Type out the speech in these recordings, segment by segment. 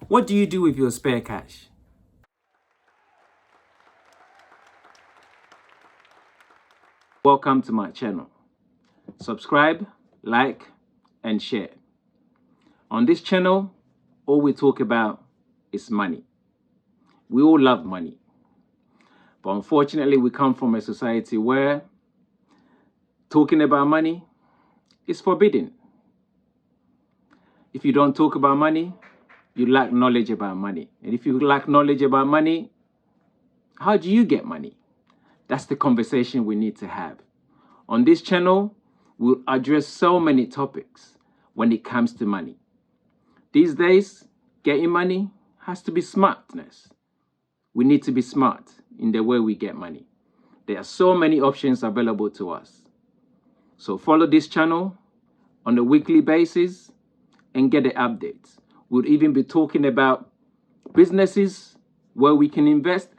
What do you do with your spare cash? Welcome to my channel. Subscribe, like, and share. On this channel, all we talk about is money. We all love money. But unfortunately, we come from a society where talking about money is forbidden. If you don't talk about money, you lack knowledge about money. And if you lack knowledge about money, how do you get money? That's the conversation we need to have. On this channel, we'll address so many topics when it comes to money. These days, getting money has to be smartness. We need to be smart in the way we get money. There are so many options available to us. So follow this channel on a weekly basis and get the updates. We'll even be talking about businesses where we can invest.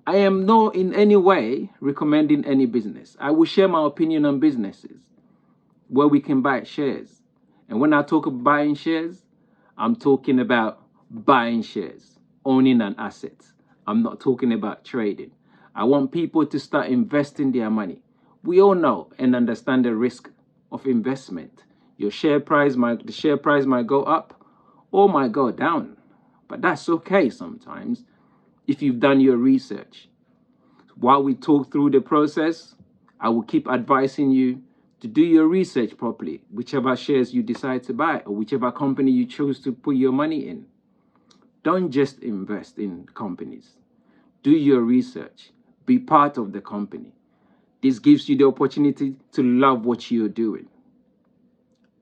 I am not in any way recommending any business. I will share my opinion on businesses where we can buy shares. And when I talk about buying shares, I'm talking about buying shares, owning an asset. I'm not talking about trading. I want people to start investing their money. We all know and understand the risk of investment. The share price might go up or might go down. But that's okay sometimes if you've done your research. While we talk through the process, I will keep advising you to do your research properly, whichever shares you decide to buy or whichever company you choose to put your money in. Don't just invest in companies. Do your research. Be part of the company. This gives you the opportunity to love what you're doing.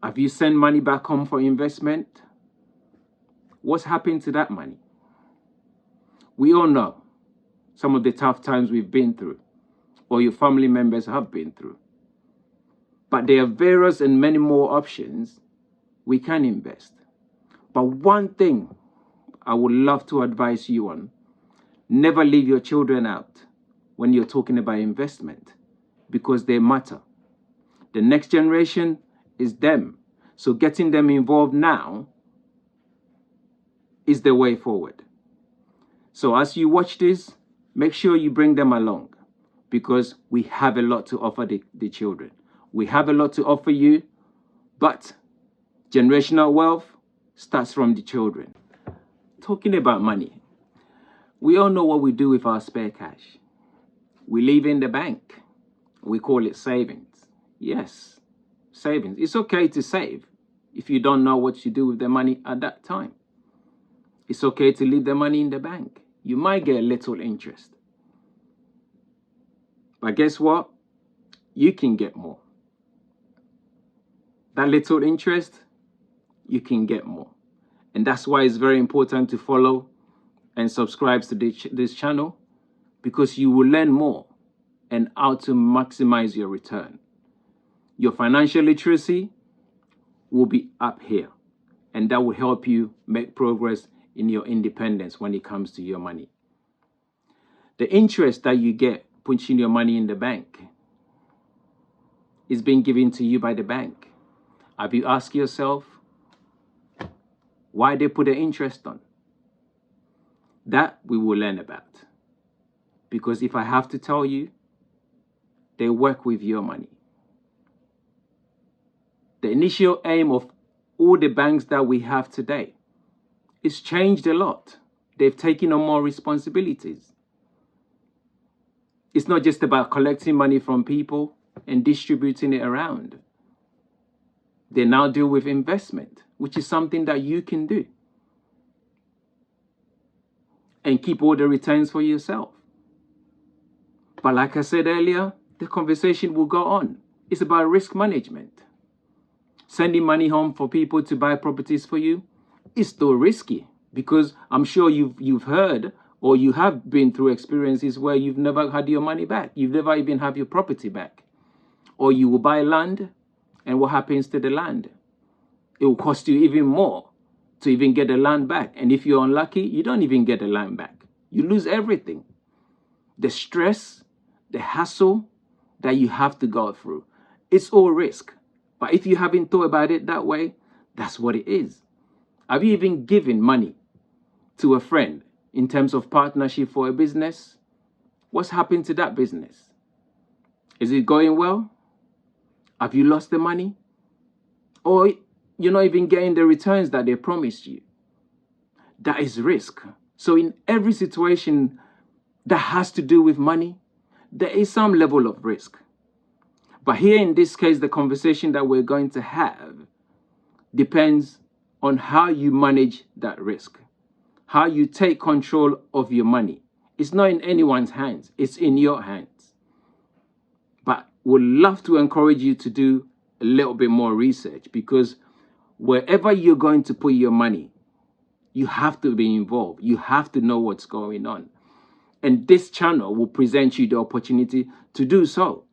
Have you sent money back home for investment? What's happened to that money? We all know some of the tough times we've been through, or your family members have been through. But there are various and many more options we can invest. But one thing I would love to advise you on, never leave your children out when you're talking about investment, because they matter. The next generation is them. So getting them involved now is the way forward. So as you watch this, make sure you bring them along, because we have a lot to offer the children. We have a lot to offer you, but generational wealth starts from the children. Talking about money, we all know what we do with our spare cash. We leave in the bank. We call it savings. Yes, savings. It's okay to save if you don't know what you do with the money at that time. It's okay to leave the money in the bank. You might get a little interest. But guess what? You can get more. That little interest, you can get more. And that's why it's very important to follow and subscribe to this channel, because you will learn more and how to maximize your return. Your financial literacy will be up here, and that will help you make progress in your independence when it comes to your money. The interest that you get putting your money in the bank is being given to you by the bank. Have you asked yourself why they put the interest on? That we will learn about. Because if I have to tell you, they work with your money. The initial aim of all the banks that we have today is changed a lot. They've taken on more responsibilities. It's not just about collecting money from people and distributing it around. They now deal with investment, which is something that you can do and keep all the returns for yourself. But like I said earlier, the conversation will go on. It's about risk management. Sending money home for people to buy properties for you is still risky, because I'm sure you've heard or you have been through experiences where you've never had your money back. You've never even had your property back. Or you will buy land, and what happens to the land? It will cost you even more to even get the land back. And if you're unlucky, you don't even get the land back. You lose everything. The stress, the hassle that you have to go through, it's all risk. But if you haven't thought about it that way, that's what it is. Have you even given money to a friend in terms of partnership for a business, what's happened to that business? Is it going well? Have you lost the money? Or you're not even getting the returns that they promised you? That is risk. So in every situation that has to do with money, there is some level of risk. But here in this case, the conversation that we're going to have depends on how you manage that risk, how you take control of your money. It's not in anyone's hands, it's in your hands. But would love to encourage you to do a little bit more research, because wherever you're going to put your money, you have to be involved. You have to know what's going on. And this channel will present you the opportunity to do so.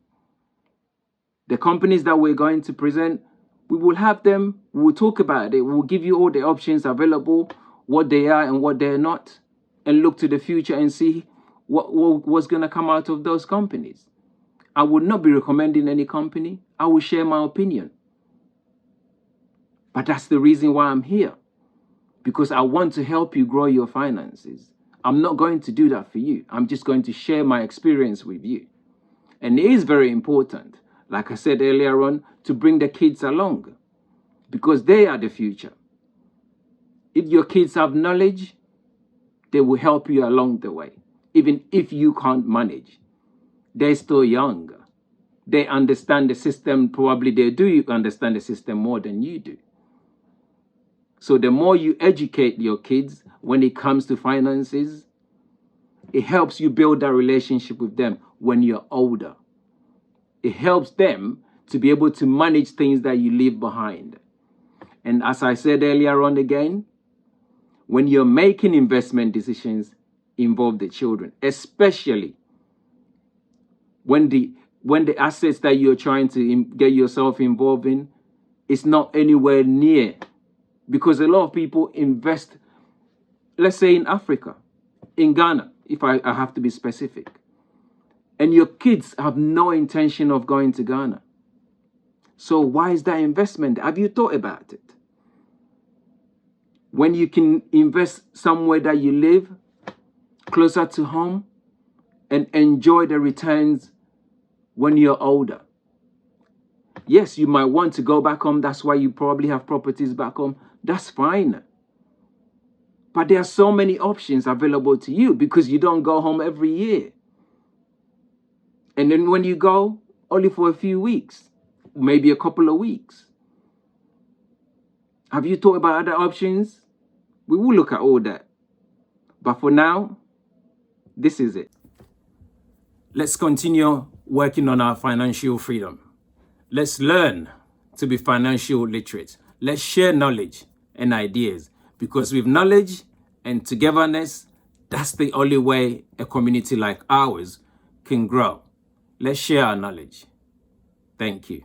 The companies that we're going to present, we will have them, we'll talk about it, we'll give you all the options available, what they are and what they're not, and look to the future and see what's going to come out of those companies. I would not be recommending any company. I will share my opinion. But that's the reason why I'm here, because I want to help you grow your finances. I'm not going to do that for you. I'm just going to share my experience with you. And it is very important, like I said earlier on, to bring the kids along, because they are the future. If your kids have knowledge, they will help you along the way. Even if you can't manage, they're still young. They understand the system. Probably they do understand the system more than you do. So the more you educate your kids when it comes to finances, it helps you build that relationship with them when you're older. It helps them to be able to manage things that you leave behind. And as I said earlier on again, when you're making investment decisions, involve the children, especially when the assets that you're trying to get yourself involved in is not anywhere near. Because a lot of people invest, let's say in Africa, in Ghana, if I have to be specific, and your kids have no intention of going to Ghana. So why is that investment? Have you thought about it? When you can invest somewhere that you live, closer to home, and enjoy the returns when you're older. Yes, you might want to go back home. That's why you probably have properties back home. That's fine. But there are so many options available to you because you don't go home every year. And then when you go, only for a few weeks, maybe a couple of weeks. Have you thought about other options? We will look at all that. But for now, this is it. Let's continue working on our financial freedom. Let's learn to be financial literate. Let's share knowledge and ideas, because with knowledge and togetherness, that's the only way a community like ours can grow. Let's share our knowledge. Thank you.